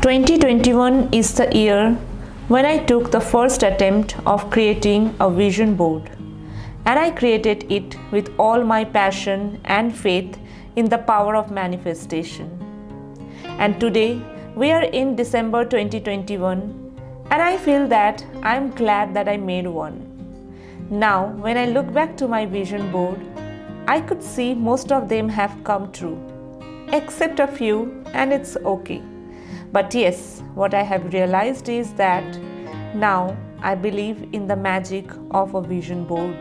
2021 is the year when I took the first attempt of creating a vision board, and I created it with all my passion and faith in the power of manifestation. And today we are in December 2021, and I feel that I'm glad that I made one. Now, when I look back to my vision board, I could see most of them have come true, except a few, and it's okay. But yes, what I have realized is that now I believe in the magic of a vision board.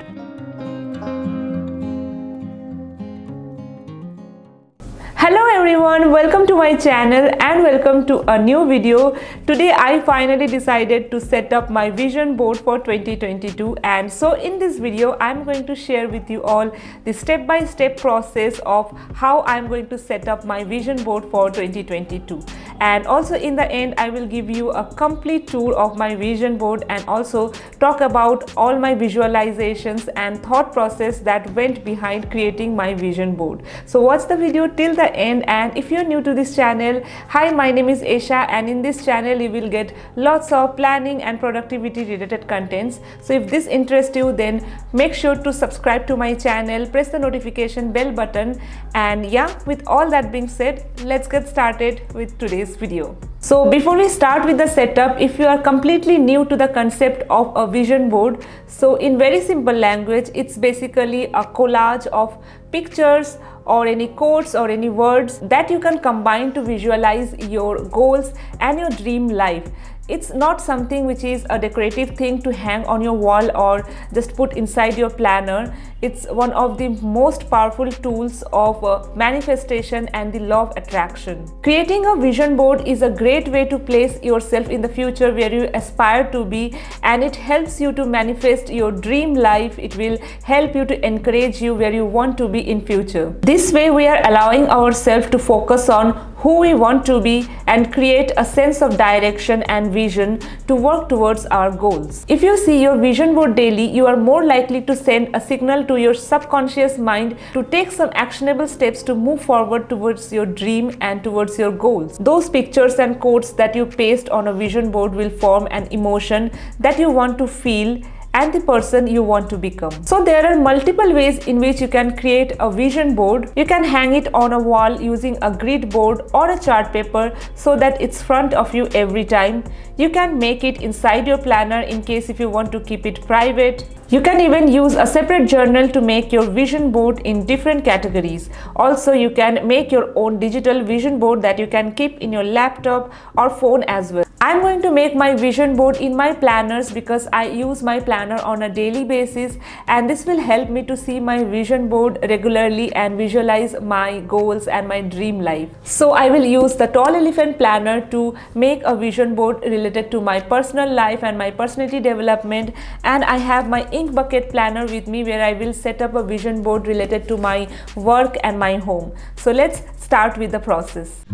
Hello everyone, welcome to my channel and welcome to a new video. Today I finally decided to set up my vision board for 2022, and so in this video I'm going to share with you all the step-by-step process of how I'm going to set up my vision board for 2022. And also in the end I will give you a complete tour of my vision board and also talk about all my visualizations and thought process that went behind creating my vision board. So watch the video till the end, and if you're new to this channel, hi, my name is Esha, and in this channel you will get lots of planning and productivity related contents. So if this interests you, then make sure to subscribe to my channel, press the notification bell button, and yeah, with all that being said, let's get started with today's video. So before we start with the setup, if you are completely new to the concept of a vision board, so in very simple language, it's basically a collage of pictures or any quotes or any words that you can combine to visualize your goals and your dream life. It's not something which is a decorative thing to hang on your wall or just put inside your planner. It's one of the most powerful tools of manifestation and the law of attraction. Creating a vision board is a great way to place yourself in the future where you aspire to be, and it helps you to manifest your dream life. It will help you to encourage you where you want to be in future. This way we are allowing ourselves to focus on who we want to be and create a sense of direction and vision to work towards our goals. If you see your vision board daily, you are more likely to send a signal to your subconscious mind to take some actionable steps to move forward towards your dream and towards your goals. Those pictures and quotes that you paste on a vision board will form an emotion that you want to feel and the person you want to become. So there are multiple ways in which you can create a vision board. You can hang it on a wall using a grid board or a chart paper so that it's front of you every time. You can make it inside your planner in case if you want to keep it private. You can even use a separate journal to make your vision board in different categories. Also, you can make your own digital vision board that you can keep in your laptop or phone as well. I'm going to make my vision board in my planners because I use my planner on a daily basis, and this will help me to see my vision board regularly and visualize my goals and my dream life. So I will use the Tall Elephant Planner to make a vision board related to my personal life and my personality development, and I have my Ink Bucket Planner with me where I will set up a vision board related to my work and my home. So let's start with the process.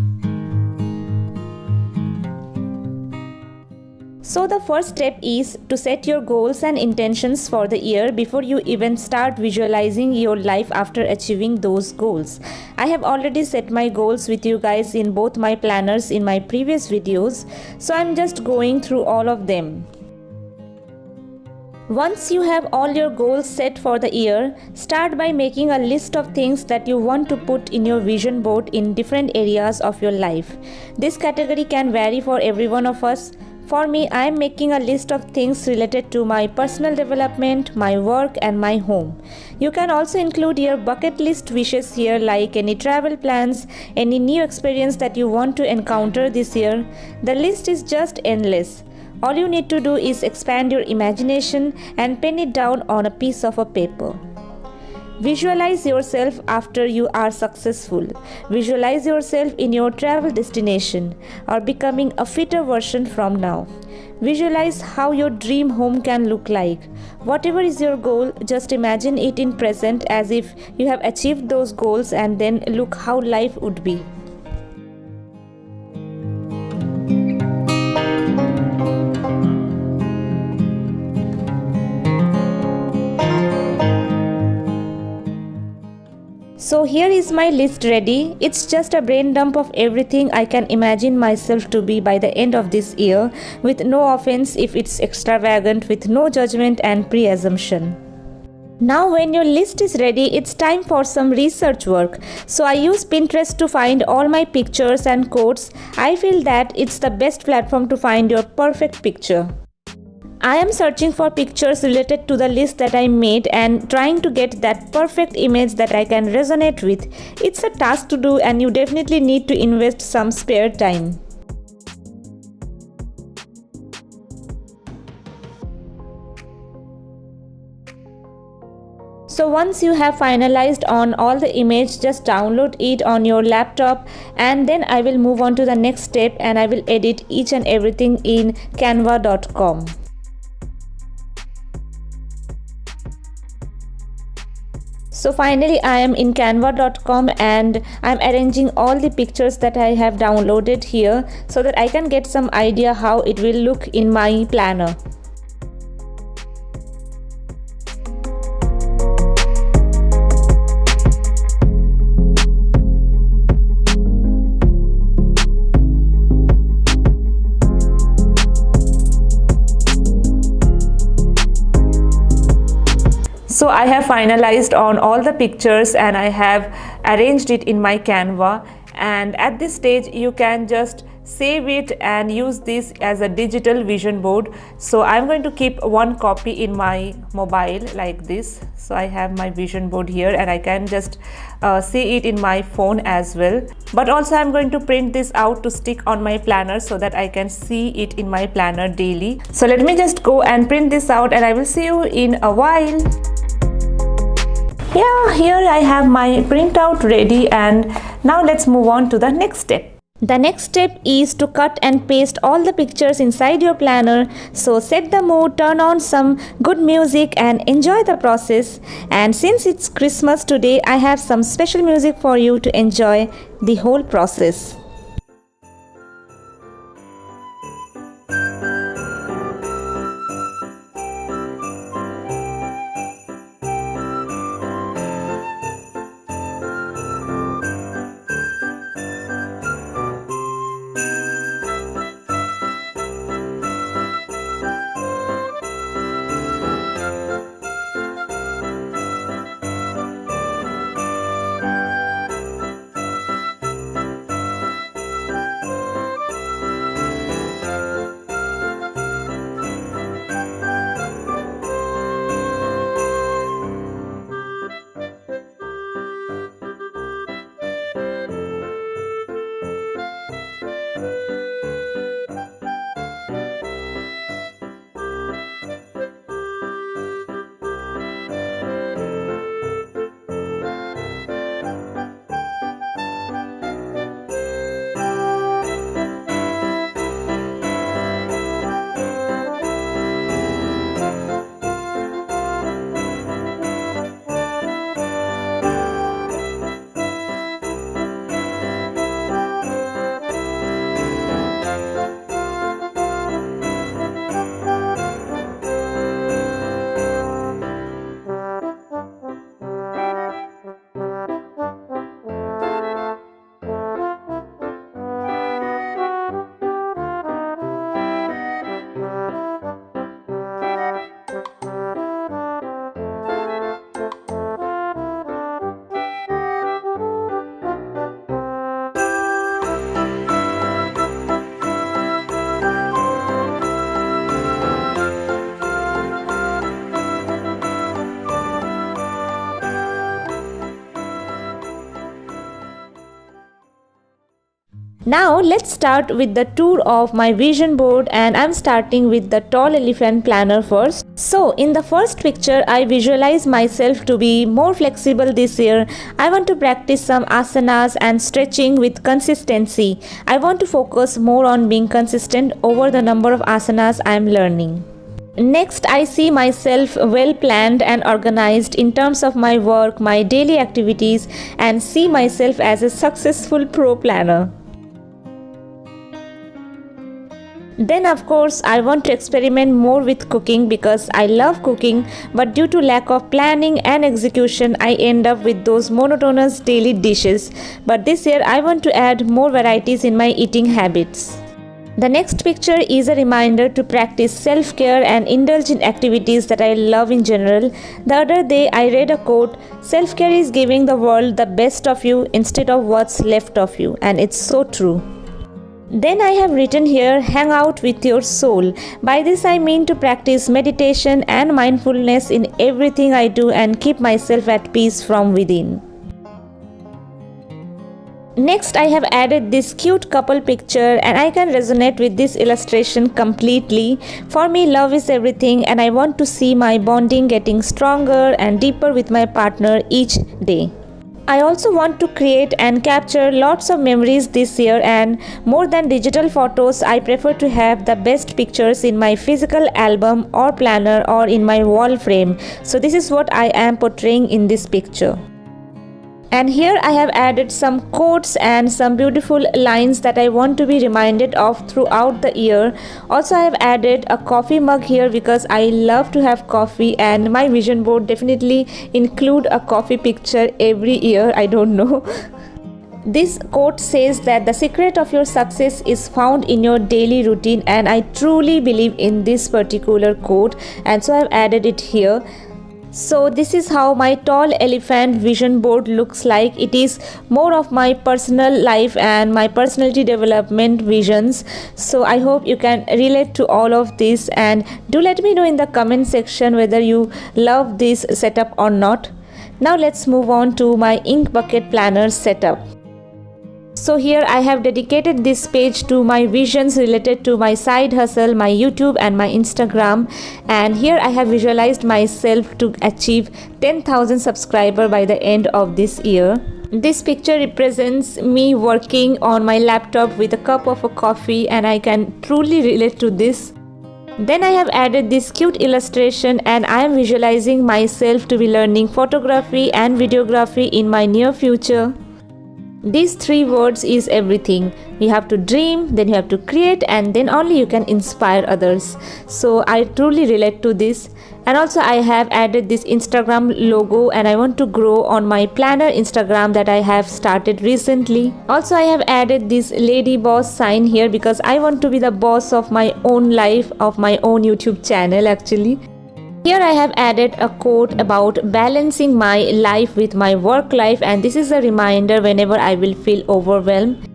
So the first step is to set your goals and intentions for the year before you even start visualizing your life after achieving those goals. I have already set my goals with you guys in both my planners in my previous videos, so I'm just going through all of them. Once you have all your goals set for the year, start by making a list of things that you want to put in your vision board in different areas of your life. This category can vary for every one of us. For me, I am making a list of things related to my personal development, my work and my home. You can also include your bucket list wishes here, like any travel plans, any new experience that you want to encounter this year. The list is just endless. All you need to do is expand your imagination and pen it down on a piece of a paper. Visualize yourself after you are successful. Visualize yourself in your travel destination or becoming a fitter version from now. Visualize how your dream home can look like. Whatever is your goal, just imagine it in present as if you have achieved those goals, and then look how life would be. So here is my list ready. It's just a brain dump of everything I can imagine myself to be by the end of this year, with no offense if it's extravagant, with no judgment and pre-assumption. Now when your list is ready, it's time for some research work. So I use Pinterest to find all my pictures and quotes. I feel that it's the best platform to find your perfect picture. I am searching for pictures related to the list that I made and trying to get that perfect image that I can resonate with. It's a task to do and you definitely need to invest some spare time. So once you have finalized on all the image, just download it on your laptop, and then I will move on to the next step and I will edit each and everything in canva.com. So finally I am in canva.com and I am arranging all the pictures that I have downloaded here so that I can get some idea how it will look in my planner. So I have finalized on all the pictures and I have arranged it in my Canva, and at this stage you can just save it and use this as a digital vision board. So I'm going to keep one copy in my mobile like this. So I have my vision board here and I can just see it in my phone as well, but also I'm going to print this out to stick on my planner so that I can see it in my planner daily. So let me just go and print this out and I will see you in a while. Yeah, here I have my printout ready, and now let's move on to the next step. The next step is to cut and paste all the pictures inside your planner. So set the mood, turn on some good music and enjoy the process. And since it's Christmas today, I have some special music for you to enjoy the whole process. Now let's start with the tour of my vision board, and I'm starting with the tall elephant planner first. So in the first picture, I visualize myself to be more flexible this year. I want to practice some asanas and stretching with consistency. I want to focus more on being consistent over the number of asanas I'm learning. Next, I see myself well planned and organized in terms of my work, my daily activities, and see myself as a successful pro planner. Then of course I want to experiment more with cooking because I love cooking, but due to lack of planning and execution I end up with those monotonous daily dishes. But this year I want to add more varieties in my eating habits. The next picture is a reminder to practice self-care and indulge in activities that I love in general. The other day I read a quote, "Self-care is giving the world the best of you instead of what's left of you," and it's so true. Then I have written here, hang out with your soul. By this I mean to practice meditation and mindfulness in everything I do and keep myself at peace from within. Next I have added this cute couple picture, and I can resonate with this illustration completely. For me, love is everything, and I want to see my bonding getting stronger and deeper with my partner each day. I also want to create and capture lots of memories this year, and more than digital photos, I prefer to have the best pictures in my physical album or planner or in my wall frame. So this is what I am portraying in this picture. And here I have added some quotes and some beautiful lines that I want to be reminded of throughout the year. Also I have added a coffee mug here because I love to have coffee, and my vision board definitely include a coffee picture every year. I don't know. This quote says that the secret of your success is found in your daily routine, and I truly believe in this particular quote, and so I have added it here. So this is how my tall elephant vision board looks like. It is more of my personal life and my personality development visions. So I hope you can relate to all of this, and do let me know in the comment section whether you love this setup or not. Now let's move on to my ink bucket planner setup. So here I have dedicated this page to my visions related to my side hustle, my YouTube and my Instagram, and here I have visualized myself to achieve 10,000 subscribers by the end of this year. This picture represents me working on my laptop with a cup of a coffee, and I can truly relate to this. Then I have added this cute illustration, and I am visualizing myself to be learning photography and videography in my near future. These three words is everything. You have to dream, then you have to create, and then only you can inspire others. So I truly relate to this. And also I have added this Instagram logo, and I want to grow on my planner Instagram that I have started recently. Also I have added this lady boss sign here because I want to be the boss of my own life, of my own YouTube channel actually. Here I have added a quote about balancing my life with my work life, and this is a reminder whenever I will feel overwhelmed.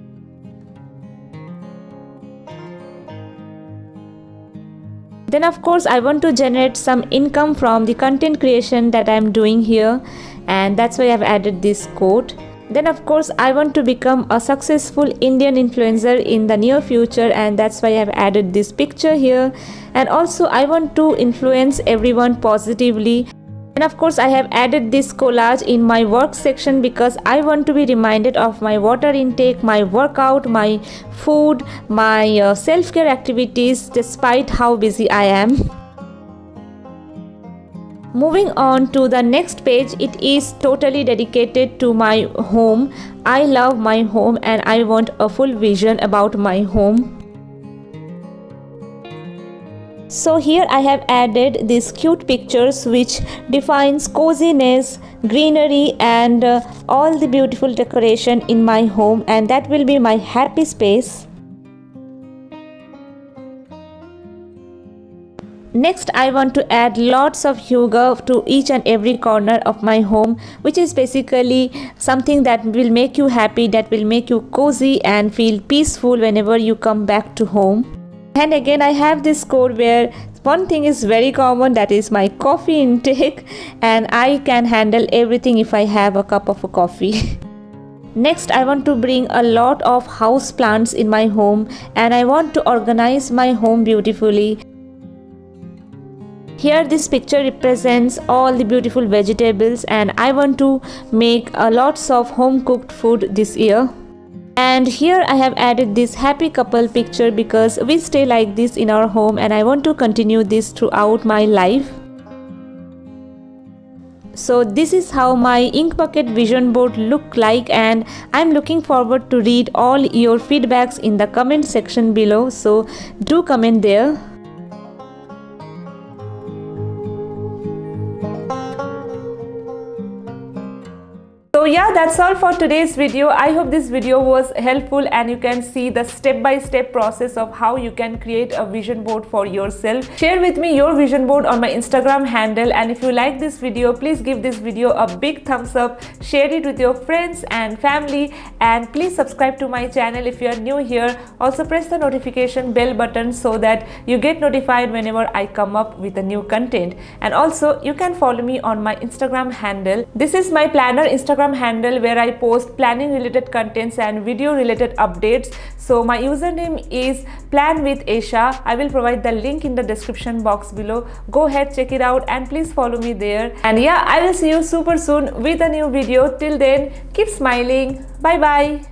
Then of course I want to generate some income from the content creation that I am doing here, and that's why I have added this quote. Then of course I want to become a successful Indian influencer in the near future, and that's why I have added this picture here. And also I want to influence everyone positively. And of course I have added this collage in my work section because I want to be reminded of my water intake, my workout, my food, my self-care activities despite how busy I am. Moving on to the next page, it is totally dedicated to my home. I love my home and I want a full vision about my home. So here I have added these cute pictures which defines coziness, greenery and all the beautiful decoration in my home, and that will be my happy space. Next I want to add lots of hygge to each and every corner of my home, which is basically something that will make you happy, that will make you cozy and feel peaceful whenever you come back to home. And again I have this code where one thing is very common, that is my coffee intake, and I can handle everything if I have a cup of a coffee. Next I want to bring a lot of house plants in my home, and I want to organize my home beautifully. Here this picture represents all the beautiful vegetables, and I want to make lots of home cooked food this year. And here I have added this happy couple picture because we stay like this in our home and I want to continue this throughout my life. So this is how my Inkbucket vision board look like, and I'm looking forward to read all your feedbacks in the comment section below, so do comment there. So yeah, that's all for today's video. I hope this video was helpful and you can see the step-by-step process of how you can create a vision board for yourself. Share with me your vision board on my Instagram handle, and if you like this video, please give this video a big thumbs up, share it with your friends and family, and please subscribe to my channel if you are new here. Also press the notification bell button so that you get notified whenever I come up with a new content. And also you can follow me on my Instagram handle. This is my planner Instagram handle where I post planning related contents and video related updates. So my username is Plan with Aisha. I will provide the link in the description box below. Go ahead, check it out, and please follow me there. And yeah, I will see you super soon with a new video. Till then, keep smiling. Bye bye.